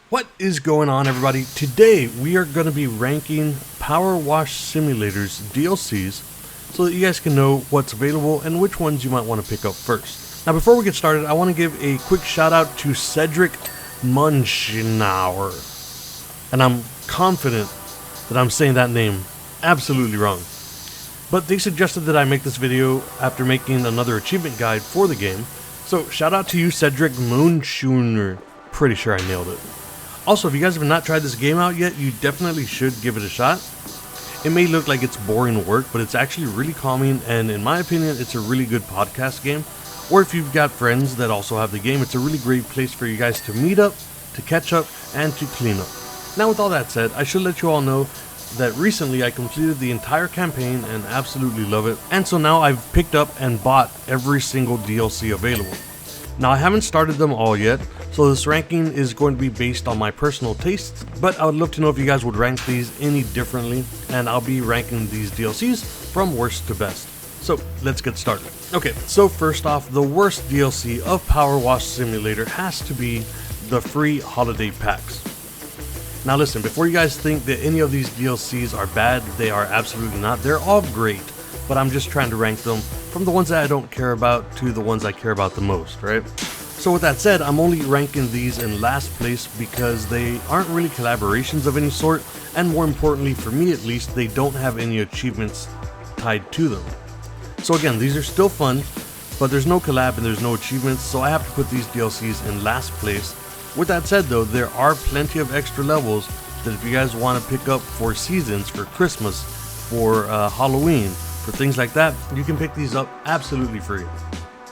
What is going on, everybody? Today we are going to be ranking Power Wash Simulator's DLCs so that you guys can know what's available and which ones you might want to pick up first. Now before we get started, I want to give a quick shout out to Cedric Munchnauer. And I'm confident that I'm saying that name absolutely wrong. But they suggested that I make this video after making another achievement guide for the game. So shout out to you, Cedric Munchnauer. Pretty sure I nailed it. Also, if you guys have not tried this game out yet, you definitely should give it a shot. It may look like it's boring work, but it's actually really calming, and in my opinion, it's a really good podcast game. Or if you've got friends that also have the game, it's a really great place for you guys to meet up, to catch up, and to clean up. Now with all that said, I should let you all know that recently I completed the entire campaign and absolutely love it. And so now I've picked up and bought every single DLC available. Now I haven't started them all yet, so this ranking is going to be based on my personal tastes, but I would love to know if you guys would rank these any differently, and I'll be ranking these DLCs from worst to best. So let's get started. Okay, so first off, the worst DLC of Power Wash Simulator has to be the free holiday packs. Now listen, before you guys think that any of these DLCs are bad, they are absolutely not. They're all great, but I'm just trying to rank them from the ones that I don't care about to the ones I care about the most, right? So with that said, I'm only ranking these in last place because they aren't really collaborations of any sort, and more importantly, for me at least, they don't have any achievements tied to them. So again, these are still fun, but there's no collab and there's no achievements, so I have to put these DLCs in last place. With that said though, there are plenty of extra levels that if you guys want to pick up for seasons, for Christmas, for Halloween, for things like that, you can pick these up absolutely free.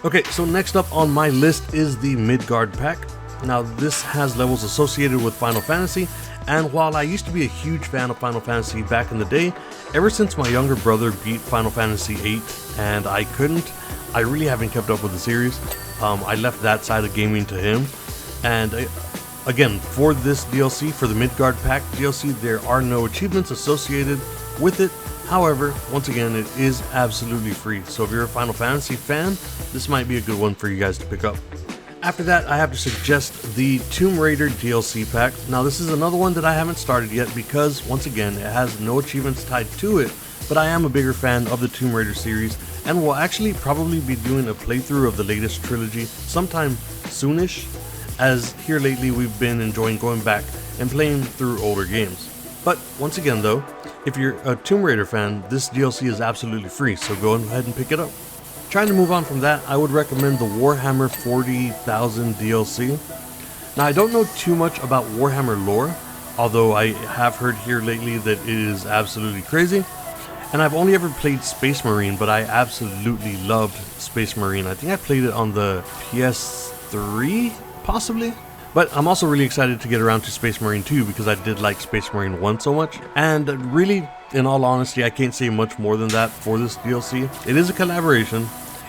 Okay, so next up on my list is the Midgard pack. Now this has levels associated with Final Fantasy, and while I used to be a huge fan of Final Fantasy back in the day, ever since my younger brother beat Final Fantasy VIII and I couldn't, I really haven't kept up with the series. I left that side of gaming to him, and again, for this DLC, for the Midgard pack DLC, there are no achievements associated with it. However, once again, it is absolutely free, so if you're a Final Fantasy fan, this might be a good one for you guys to pick up. After that, I have to suggest the Tomb Raider DLC pack. Now this is another one that I haven't started yet because, once again, it has no achievements tied to it, but I am a bigger fan of the Tomb Raider series, and will actually probably be doing a playthrough of the latest trilogy sometime soonish, as here lately we've been enjoying going back and playing through older games. But once again though, if you're a Tomb Raider fan, this DLC is absolutely free, so go ahead and pick it up. Trying to move on from that, I would recommend the Warhammer 40,000 DLC. Now I don't know too much about Warhammer lore, although I have heard here lately that it is absolutely crazy. And I've only ever played Space Marine, but I absolutely loved Space Marine. I think I played it on the PS3, possibly? But I'm also really excited to get around to Space Marine 2 because I did like Space Marine 1 so much. And really, in all honesty, I can't say much more than that for this DLC. It is a collaboration.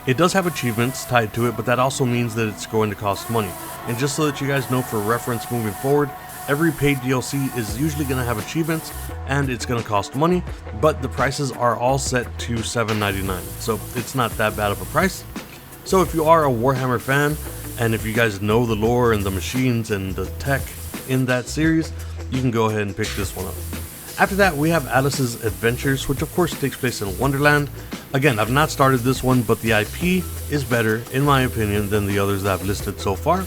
It does have achievements tied to it, but that also means that it's going to cost money. And just so that you guys know for reference moving forward, every paid DLC is usually going to have achievements and it's going to cost money, but the prices are all set to $7.99. So it's not that bad of a price. So if you are a Warhammer fan, and if you guys know the lore and the machines and the tech in that series, you can go ahead and pick this one up. After that, we have Alice's Adventures, which of course takes place in Wonderland. Again, I've not started this one, but the IP is better, in my opinion, than the others that I've listed so far.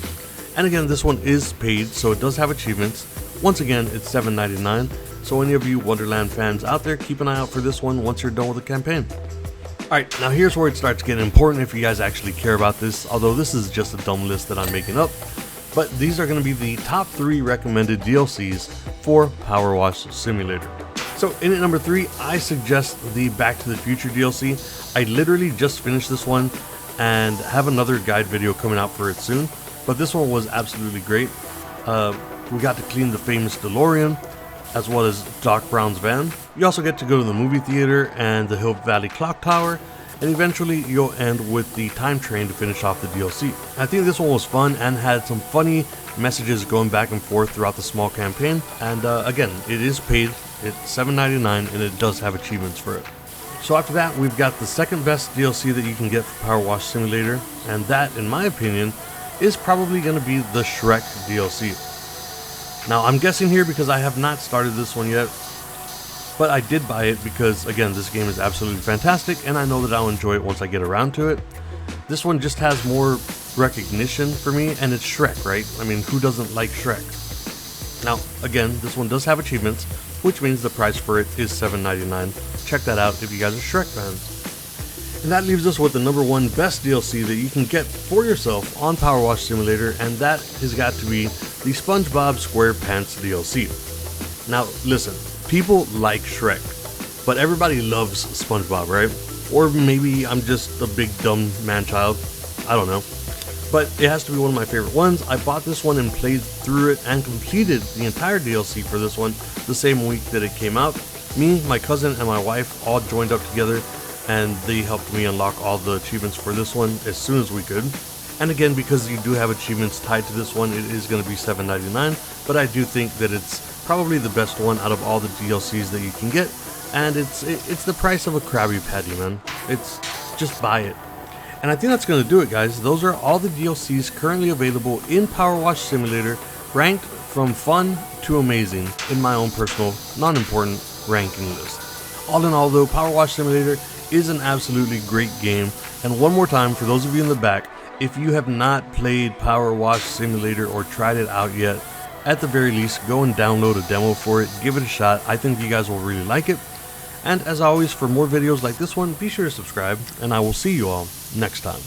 And again, this one is paid, so it does have achievements. Once again, it's $7.99, so any of you Wonderland fans out there, keep an eye out for this one once you're done with the campaign. Alright, now here's where it starts getting important if you guys actually care about this, although this is just a dumb list that I'm making up. But these are going to be the top 3 recommended DLCs for Power Wash Simulator. So in at number 3, I suggest the Back to the Future DLC. I literally just finished this one and have another guide video coming out for it soon, but this one was absolutely great. We got to clean the famous DeLorean, as well as Doc Brown's van. You also get to go to the movie theater and the Hill Valley Clock Tower, and eventually you'll end with the time train to finish off the DLC. I think this one was fun and had some funny messages going back and forth throughout the small campaign, and again, it is paid, it's $7.99, and it does have achievements for it. So after that, we've got the second best DLC that you can get for Power Wash Simulator, and that, in my opinion, is probably going to be the Shrek DLC. Now I'm guessing here because I have not started this one yet, but I did buy it because, again, this game is absolutely fantastic and I know that I'll enjoy it once I get around to it. This one just has more recognition for me, and it's Shrek, right? I mean, who doesn't like Shrek? Now, again, this one does have achievements, which means the price for it is $7.99. Check that out if you guys are Shrek fans. And that leaves us with the #1 best DLC that you can get for yourself on Power Wash Simulator, and that has got to be the SpongeBob SquarePants DLC. Now, listen, people like Shrek, but everybody loves SpongeBob, right? Or maybe I'm just a big dumb man-child, I don't know. But it has to be one of my favorite ones. I bought this one and played through it and completed the entire DLC for this one the same week that it came out. Me, my cousin, and my wife all joined up together, and they helped me unlock all the achievements for this one as soon as we could. And again, because you do have achievements tied to this one, it is going to be $7.99, but I do think that it's probably the best one out of all the DLCs that you can get, and it's the price of a Krabby Patty, man. It's just buy it. And I think that's going to do it, guys. Those are all the DLCs currently available in Power Wash Simulator, ranked from fun to amazing in my own personal, non-important ranking list. All in all, though, Power Wash Simulator is an absolutely great game. And one more time, for those of you in the back, if you have not played Power Wash Simulator or tried it out yet, at the very least, go and download a demo for it, give it a shot. I think you guys will really like it. And as always, for more videos like this one, be sure to subscribe, and I will see you all next time.